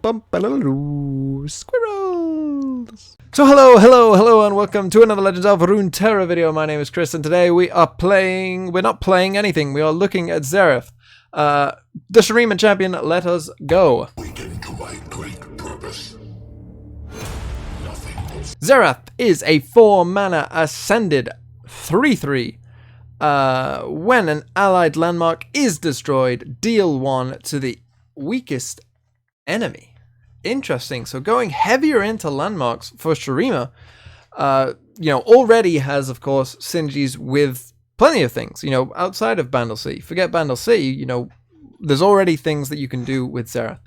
Squirrels! So hello, and welcome to another Legends of Runeterra video. My name is Chris, and today we're not playing anything. We are looking at Xerath. The Shuriman champion, let us go. Awaken to my great purpose. Xerath is a 4-mana ascended 3/3. When an allied landmark is destroyed, deal 1 to the weakest enemy. Interesting. So going heavier into landmarks for Shurima, already has, of course, synergies with plenty of things, outside of Bandle Sea. Forget Bandle Sea, there's already things that you can do with Xerath.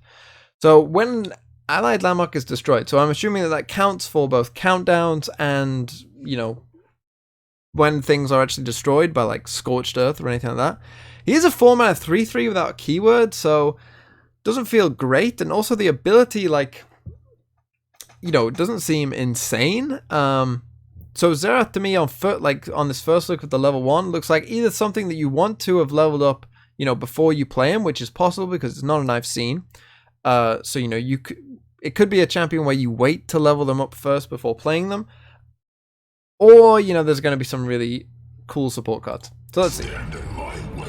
So when an allied landmark is destroyed, so I'm assuming that counts for both countdowns and, when things are actually destroyed by, like, Scorched Earth or anything like that. He is a 4-mana 3/3 without a keyword, so doesn't feel great, and also the ability, it doesn't seem insane. So Xerath to me on this first look at the level 1 looks like either something that you want to have leveled up, before you play him, which is possible because it's not an I've seen. It could be a champion where you wait to level them up first before playing them, or there's going to be some really cool support cards. So let's see. Stand in my way.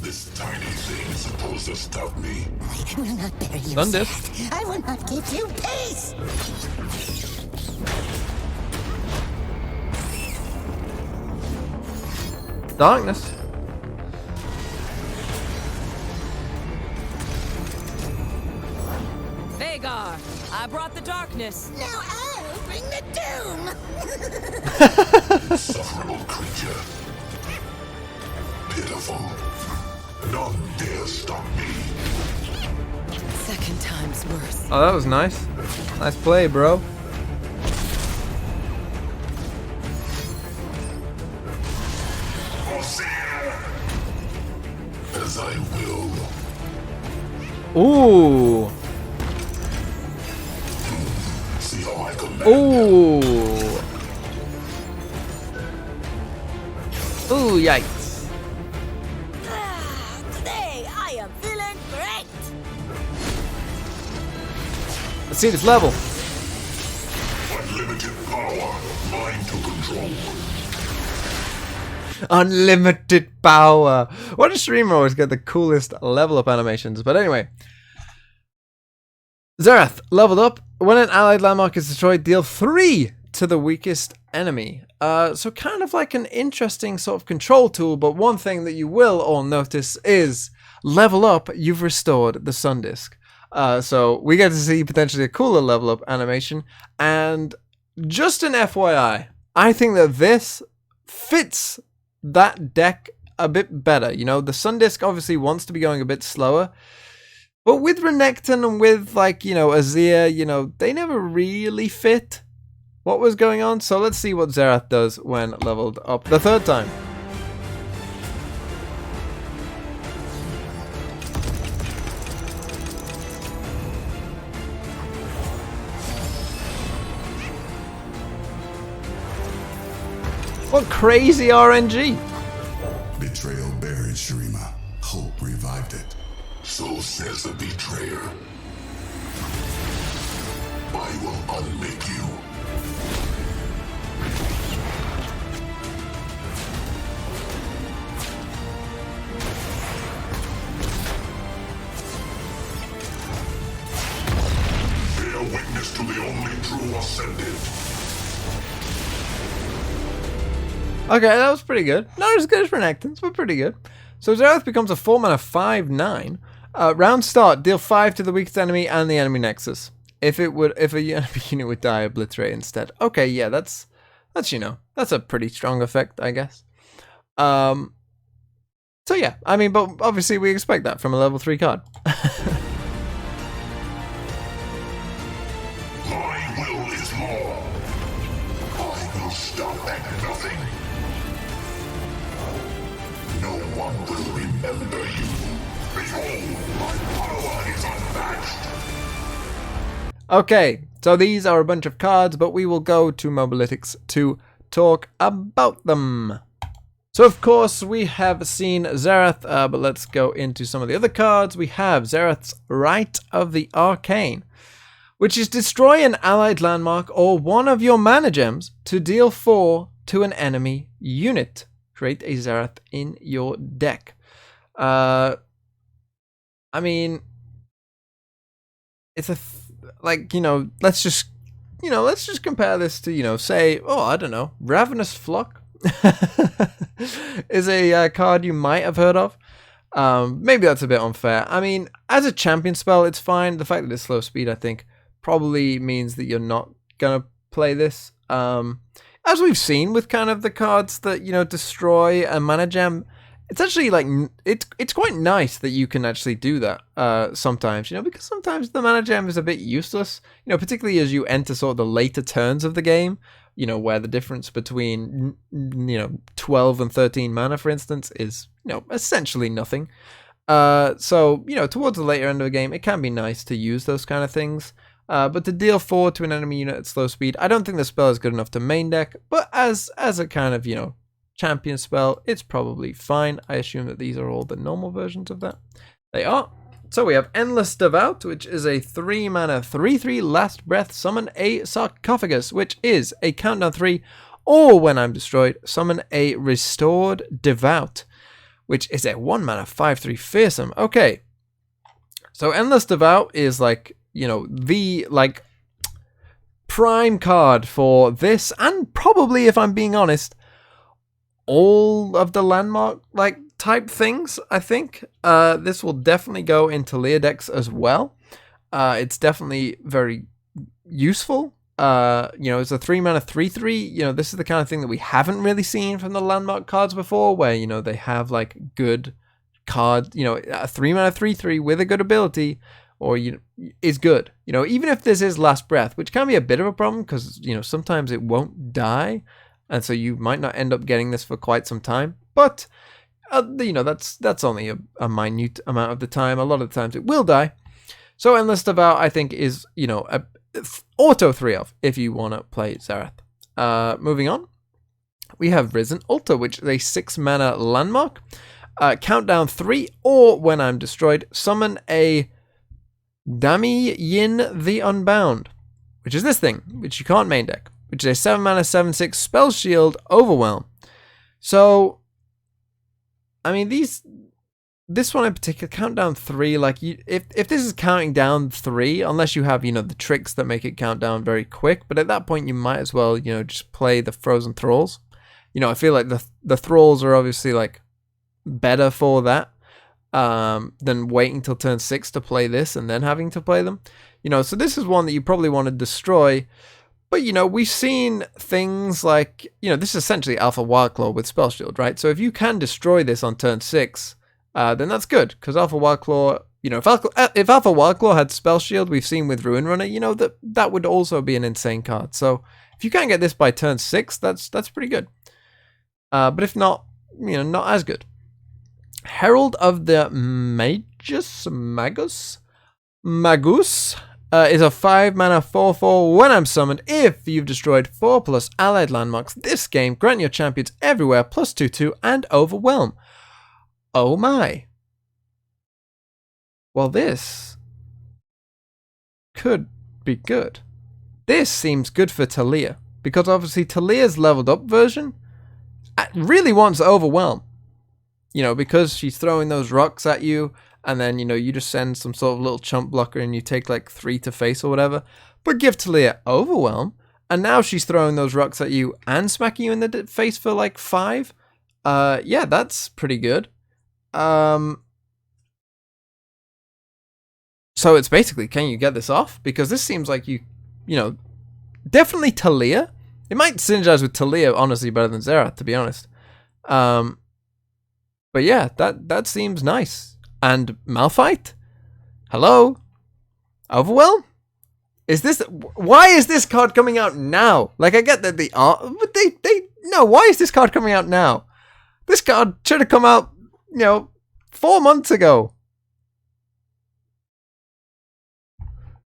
This tiny thing is supposed to stop me. I will not bury you. Xerath. I will not give you peace. Darkness. Vagar, I brought the darkness. Now I'll bring the doom. Insufferable creature. Pitiful. None dare stop me. Second time's worse. Oh, that was nice. Nice play, bro. As I will. Ooh. See how I command. Ooh. Ooh, yikes. Today I am feeling great. Let's see this level. Unlimited power. Mine to control. Unlimited power. Why does Shurima always get the coolest level up animations? But anyway. Xerath, leveled up. When an allied landmark is destroyed, deal 3 to the weakest enemy. So kind of like an interesting sort of control tool, but one thing that you will all notice is level up, you've restored the Sun Disk. So we get to see potentially a cooler level up animation. And just an FYI, I think that this fits that deck a bit better. The Sun Disk obviously wants to be going a bit slower, but with Renekton and with Azir, they never really fit what was going on. So let's see what Xerath does when leveled up the 3rd time. What crazy RNG! Betrayal buried Shurima. Hope revived it. So says the betrayer. I will unmake you. Bear witness to the only true ascended. Okay, that was pretty good. Not as good as Renekton's, but pretty good. So Xerath becomes a 4-mana 5/9. Round start, deal 5 to the weakest enemy and the enemy nexus. If a enemy unit would die, obliterate instead. Okay, yeah, that's a pretty strong effect, I guess. So yeah, but obviously we expect that from a level 3 card. My will is law. I will stop at nothing. No one will remember you. Behold, my power is unmatched. Okay, so these are a bunch of cards, but we will go to Mobalytics to talk about them. So of course we have seen Xerath, but let's go into some of the other cards. We have Xerath's Rite of the Arcane, which is destroy an allied landmark or one of your mana gems to deal 4 to an enemy unit. Create a Xerath in your deck. I mean, it's like, let's just compare this to, say, I don't know, Ravenous Flock is a card you might have heard of. Maybe that's a bit unfair. I mean, as a champion spell, it's fine. The fact that it's slow speed, I think, probably means that you're not gonna play this. As we've seen with kind of the cards that, destroy a mana gem, it's actually like, it's quite nice that you can actually do that sometimes, because sometimes the mana gem is a bit useless, particularly as you enter sort of the later turns of the game, where the difference between, 12 and 13 mana, for instance, is, essentially nothing. So, towards the later end of the game, it can be nice to use those kind of things. But to deal 4 to an enemy unit at slow speed, I don't think the spell is good enough to main deck, but as a kind of, champion spell, it's probably fine. I assume that these are all the normal versions of that. They are. So we have Endless Devout, which is a 3 mana 3/3 last breath, summon a Sarcophagus, which is a countdown 3, or when I'm destroyed, summon a Restored Devout, which is a 1 mana 5/3 fearsome. Okay. So Endless Devout is like, the like prime card for this, and probably, if I'm being honest, all of the landmark like type things. I think this will definitely go into Leer decks as well. It's definitely very useful. It's a 3 mana 3/3. This is the kind of thing that we haven't really seen from the landmark cards before, where they have like good card, a 3 mana 3/3 with a good ability, or is good. Even if this is last breath, which can be a bit of a problem because sometimes it won't die, and so you might not end up getting this for quite some time. But that's only a minute amount of the time. A lot of the times it will die. So Endless Devout, I think, is a auto 3 of if you want to play Xerath. Moving on, we have Risen Altar, which is a 6 mana landmark. Countdown 3, or when I'm destroyed, summon a Dami Yin the Unbound, which is this thing, which you can't main deck, which is a 7 mana 7/6 spell shield overwhelm. So, I mean, this one in particular, countdown 3, like if this is counting down 3, unless you have the tricks that make it count down very quick, but at that point you might as well just play the Frozen Thralls. I feel like the Thralls are obviously like better for that. Than waiting till turn 6 to play this and then having to play them. So this is one that you probably want to destroy. But, we've seen things like, this is essentially Alpha Wildclaw with Spell Shield, right? So if you can destroy this on turn 6, then that's good. Because Alpha Wildclaw, if Alpha Wildclaw had Spell Shield, we've seen with Ruin Runner, that would also be an insane card. So if you can get this by turn 6, that's pretty good. But if not, not as good. Herald of the Magus is a 5 mana 4/4 when I'm summoned. If you've destroyed 4+ allied landmarks this game, grant your champions everywhere +2/2 and overwhelm. Oh my. Well, this could be good. This seems good for Talia, because obviously Talia's leveled up version really wants to overwhelm. Because she's throwing those rocks at you, and then, you just send some sort of little chump blocker and you take like 3 to face or whatever. But give Talia overwhelm, and now she's throwing those rocks at you and smacking you in the face for like 5. Yeah, that's pretty good. So it's basically, can you get this off? Because this seems like definitely Talia. It might synergize with Talia, honestly, better than Xerath, to be honest. But yeah, that seems nice. And Malphite? Hello? Overwhelm? Why is this card coming out now? Like, I get that but no, why is this card coming out now? This card should have come out, 4 months ago.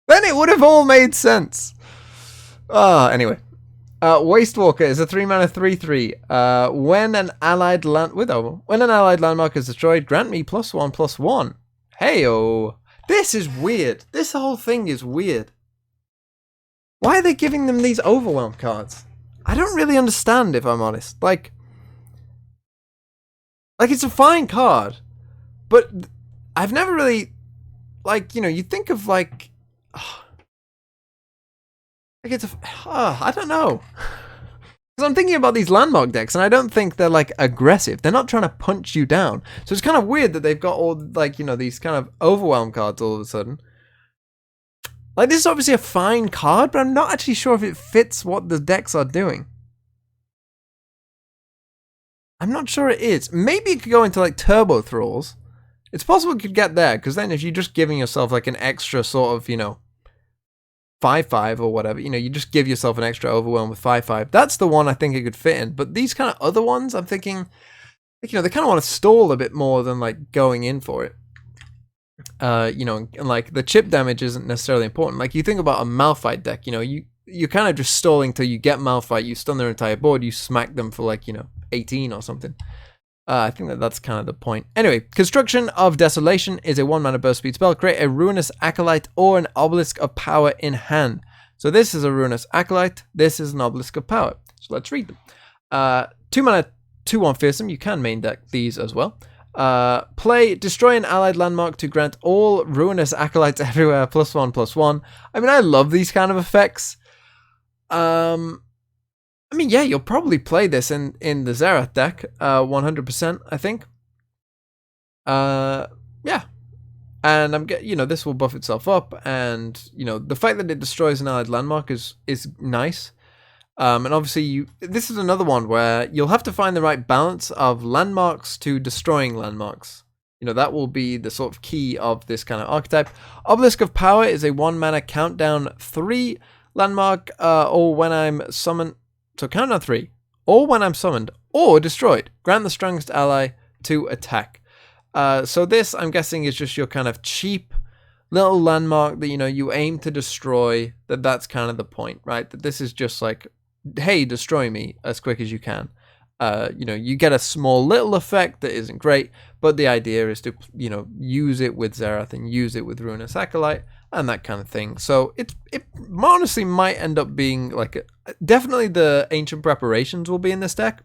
Then it would have all made sense. Anyway. Wastewalker is a 3-mana 3/3. When an allied landmark is destroyed, grant me +1/+1. Heyo. This is weird. This whole thing is weird. Why are they giving them these overwhelm cards? I don't really understand, if I'm honest. Like it's a fine card, but I've never really, like, you know, you think of like it's I don't know. Because I'm thinking about these landmark decks, and I don't think they're like aggressive. They're not trying to punch you down. So it's kind of weird that they've got all, like, you know, these kind of overwhelm cards all of a sudden. Like, this is obviously a fine card, but I'm not actually sure if it fits what the decks are doing. I'm not sure it is. Maybe it could go into like Turbo Thralls. It's possible it could get there, because then if you're just giving yourself like an extra sort of, you know, 5/5 or whatever, you know, you just give yourself an extra overwhelm with 5/5. That's the one I think it could fit in. But these kind of other ones, I'm thinking, you know, they kind of want to stall a bit more than like going in for it. You know, and like the chip damage isn't necessarily important. Like you think about a Malphite deck, you know, you're kind of just stalling till you get Malphite, you stun their entire board, you smack them for like, you know, 18 or something. I think that's kind of the point. Anyway, Construction of Desolation is a 1-mana burst speed spell. Create a Ruinous Acolyte or an Obelisk of Power in hand. So this is a Ruinous Acolyte. This is an Obelisk of Power. So let's read them. 2-mana 2/1 Fearsome. You can main deck these as well. Play Destroy an allied landmark to grant all Ruinous Acolytes everywhere +1/+1. I mean, I love these kind of effects. I mean, yeah, you'll probably play this in the Xerath deck, 100%, I think. Yeah. And you know, this will buff itself up, and, you know, the fact that it destroys an allied landmark is nice. And obviously, this is another one where you'll have to find the right balance of landmarks to destroying landmarks. You know, that will be the sort of key of this kind of archetype. Obelisk of Power is a 1-mana countdown 3 landmark, or when I'm summoned. So countdown 3, or when I'm summoned or destroyed, grant the strongest ally to attack. So this, I'm guessing, is just your kind of cheap little landmark that, you know, you aim to destroy. That's kind of the point, right? That this is just like, hey, destroy me as quick as you can. You know, you get a small little effect that isn't great, but the idea is to, you know, use it with Xerath and use it with Ruinous Acolyte and that kind of thing. So it honestly might end up being like definitely the Ancient Preparations will be in this deck.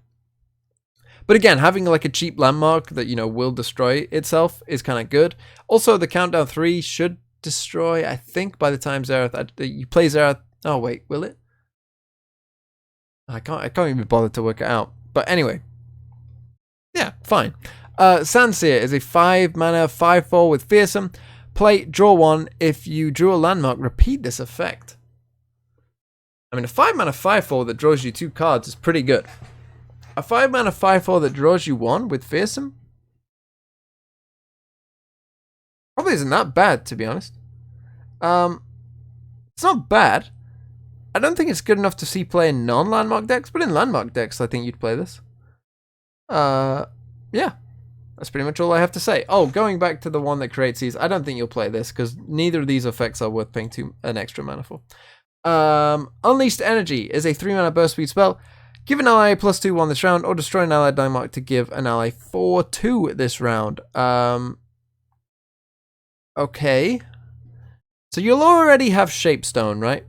But again, having like a cheap landmark that, you know, will destroy itself is kind of good. Also, the countdown 3 should destroy, I think, by the time Xerath you play Xerath. Oh wait, will it? I can't even bother to work it out. But anyway, yeah, fine. Sandseer is a 5-mana 5/4 with Fearsome. Play, draw 1. If you drew a landmark, repeat this effect. I mean, a 5-mana 5/4 that draws you 2 cards is pretty good. A 5-mana 5/4 that draws you 1 with Fearsome probably isn't that bad, to be honest. It's not bad. I don't think it's good enough to see play in non-landmark decks, but in landmark decks, I think you'd play this. Yeah. That's pretty much all I have to say. Oh, going back to the one that creates these, I don't think you'll play this, because neither of these effects are worth paying an extra mana for. Unleashed Energy is a 3-mana burst speed spell. Give an ally +2/1 this round, or destroy an allied landmark to give an ally 4/2 this round. Okay. So you'll already have Shapestone, right?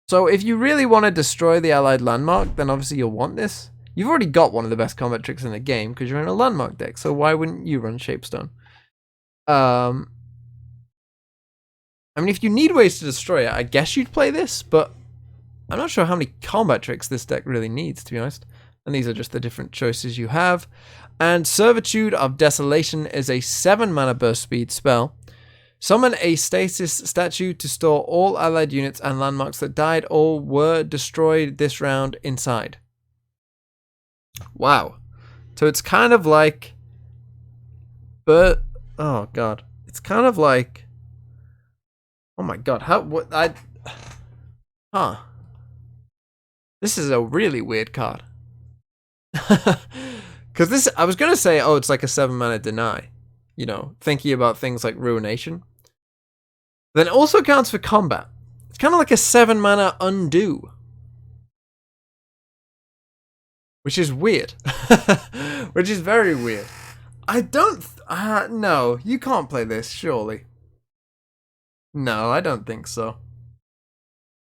So if you really want to destroy the allied landmark, then obviously you'll want this. You've already got one of the best combat tricks in the game because you're in a landmark deck, so why wouldn't you run Shapestone? I mean, if you need ways to destroy it, I guess you'd play this, but I'm not sure how many combat tricks this deck really needs, to be honest. And these are just the different choices you have. And Servitude of Desolation is a 7-mana burst speed spell. Summon a stasis statue to store all allied units and landmarks that died or were destroyed this round inside. Wow. So it's kind of like... oh god. It's kind of like... Oh my god. This is a really weird card. Because this... I was going to say, oh, it's like a 7-mana deny. You know, thinking about things like Ruination. Then it also counts for combat. It's kind of like a 7-mana undo. which is weird. Which is very weird. I don't... no, you can't play this, surely. No, I don't think so.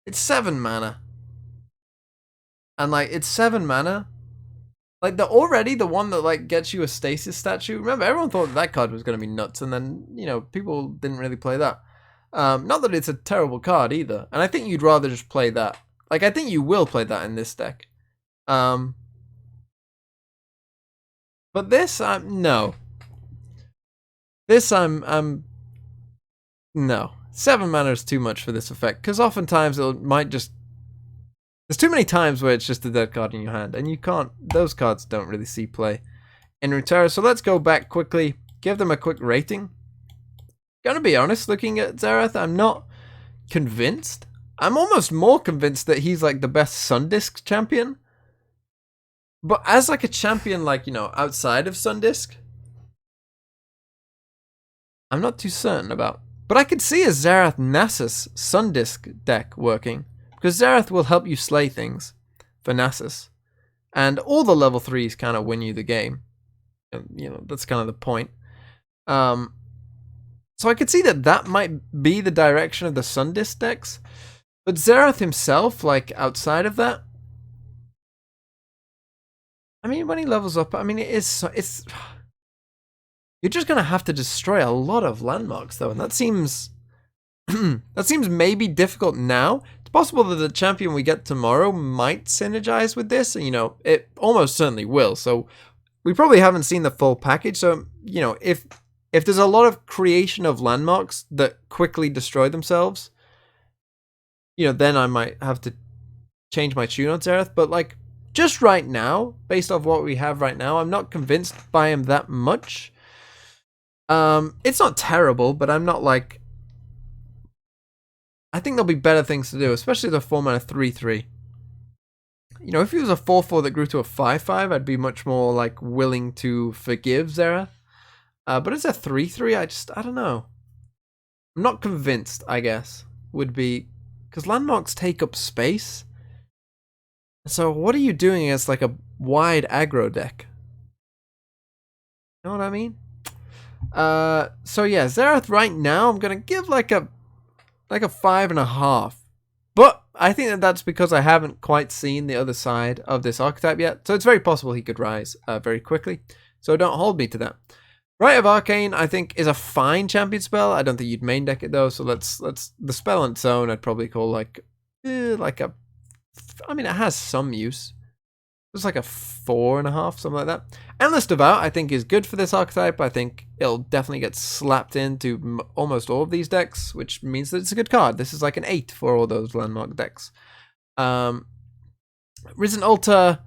It's 7 mana. And, like, it's 7 mana. Like, already the one that, like, gets you a stasis statue. Remember, everyone thought that card was going to be nuts, and then, you know, people didn't really play that. Not that it's a terrible card either. And I think you'd rather just play that. Like, I think you will play that in this deck. But this, no. This, no. 7 mana is too much for this effect, because oftentimes it might just... There's too many times where it's just a dead card in your hand, and you can't... Those cards don't really see play in Runeterra. So let's go back quickly, give them a quick rating. Gonna be honest, looking at Xerath, I'm not convinced. I'm almost more convinced that he's like the best Sundisk champion. But as like a champion, like, you know, outside of Sundisk, I'm not too certain about. But I could see a Xerath Nasus Sundisk deck working, because Xerath will help you slay things for Nasus. And all the level 3s kind of win you the game. You know, that's kind of the point. So I could see that that might be the direction of the Sundisk decks. But Xerath himself, like, outside of that, I mean, when he levels up, I mean, it's you're just gonna have to destroy a lot of landmarks, though, and that seems that seems maybe difficult now. It's possible that the champion we get tomorrow might synergize with this, and, you know, it almost certainly will. So we probably haven't seen the full package. So, you know, if there's a lot of creation of landmarks that quickly destroy themselves, you know, then I might have to change my tune on Xerath. But, like, just right now, based off what we have right now, I'm not convinced by him that much. It's not terrible, but I'm not like... I think there'll be better things to do, especially the 4 mana 3/3. You know, if he was a 4/4 that grew to a 5/5, I'd be much more, like, willing to forgive Xerath. But it's a 3/3, I don't know. I'm not convinced, I guess, would be... Because landmarks take up space. So what are you doing as, like, a wide aggro deck? You know what I mean? So yeah, Xerath right now, I'm gonna give like a 5.5. But I think that that's because I haven't quite seen the other side of this archetype yet. So it's very possible he could rise very quickly. So don't hold me to that. Rite of Arcane, I think, is a fine champion spell. I don't think you'd main deck it though. So let's the spell on its own, I'd probably call like a... I mean, it has some use. It's like a 4.5, something like that. Endless Devout, I think, is good for this archetype. I think it'll definitely get slapped into almost all of these decks, which means that it's a good card. This is like an 8 for all those landmark decks. Risen Altar,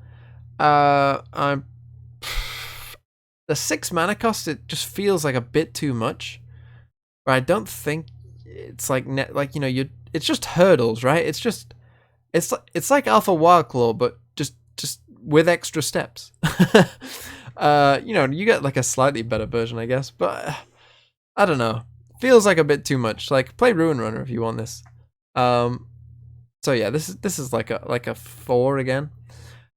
the 6 mana cost, it just feels like a bit too much. But I don't think it's like you know, it's just hurdles, right? It's like Alpha Wildclaw, but just with extra steps. You know, you get like a slightly better version, I guess, but I don't know. Feels like a bit too much. Like, play Ruin Runner if you want this. So yeah, this is like a 4 again.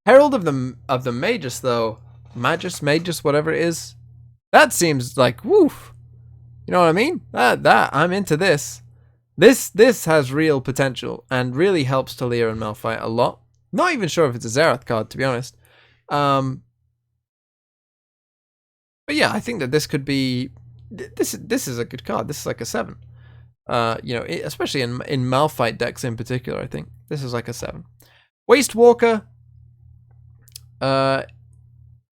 Herald of the Magus though, Magus, whatever it is. That seems like woof. You know what I mean? That I'm into this. This has real potential and really helps Talia and Malphite a lot. Not even sure if it's a Xerath card, to be honest. But yeah, I think that this could be... This is a good card. This is like a 7. You know, especially in Malphite decks in particular, I think. This is like a 7. Waste Walker. As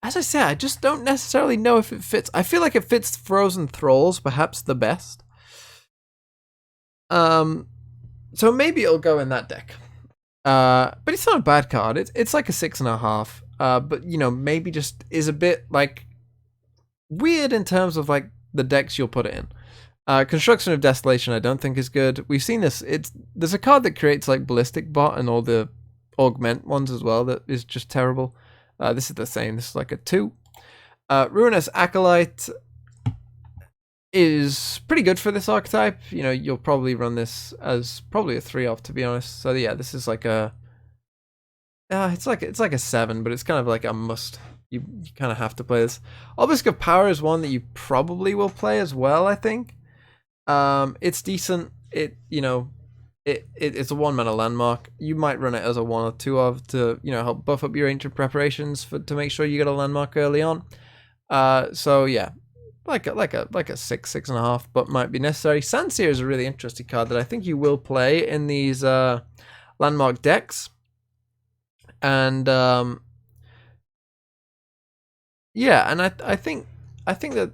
I said, I just don't necessarily know if it fits. I feel like it fits Frozen Thralls perhaps the best. So maybe it'll go in that deck. But it's not a bad card. It's like a 6.5. But, you know, maybe just is a bit like weird in terms of like the decks you'll put it in. Construction of Desolation I don't think is good. We've seen this. There's a card that creates like Ballistic Bot and all the augment ones as well that is just terrible. This is the same. This is like a 2. Ruinous Acolyte is pretty good for this archetype. You know, you'll probably run this as probably a 3 off, to be honest. So yeah, this is like a It's like a 7, but it's kind of like a must. You kind of have to play this. Obelisk of Power is one that you probably will play as well, I think. It's decent. It's a 1 mana landmark. You might run it as a 1 or 2 of to help buff up your ancient preparations to make sure you get a landmark early on. So yeah, like a 6.5, but might be necessary. Sandseer is a really interesting card that I think you will play in these landmark decks, and yeah, and I think that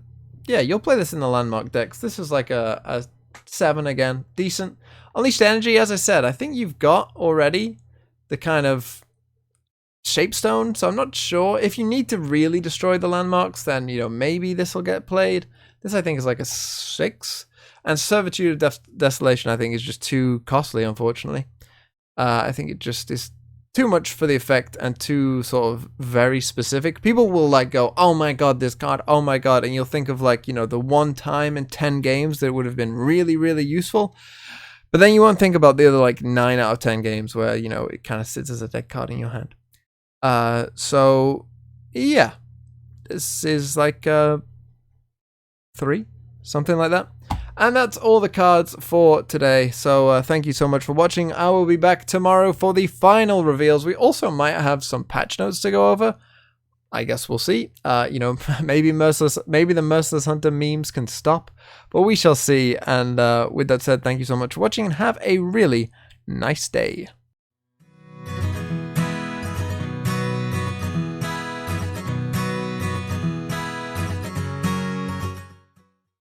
you'll play this in the landmark decks. This is like a 7 again, decent. Unleashed Energy, as I said, I think you've got already the kind of Shapestone, so I'm not sure. If you need to really destroy the landmarks, then, maybe this will get played. This, I think, is like a 6. And Servitude of Desolation, I think, is just too costly, unfortunately. I think it just is too much for the effect and too sort of very specific. People will like go, oh my god, this card, oh my god, and you'll think of like, the one time in 10 games that would have been really, really useful. But then you won't think about the other like 9 out of 10 games where, it kind of sits as a deck card in your hand. So yeah, this is like 3, something like that. And that's all the cards for today. So thank you so much for watching. I will be back tomorrow for the final reveals. We also might have some patch notes to go over. I guess we'll see. Maybe the Merciless Hunter memes can stop, but we shall see. And with that said, thank you so much for watching and have a really nice day.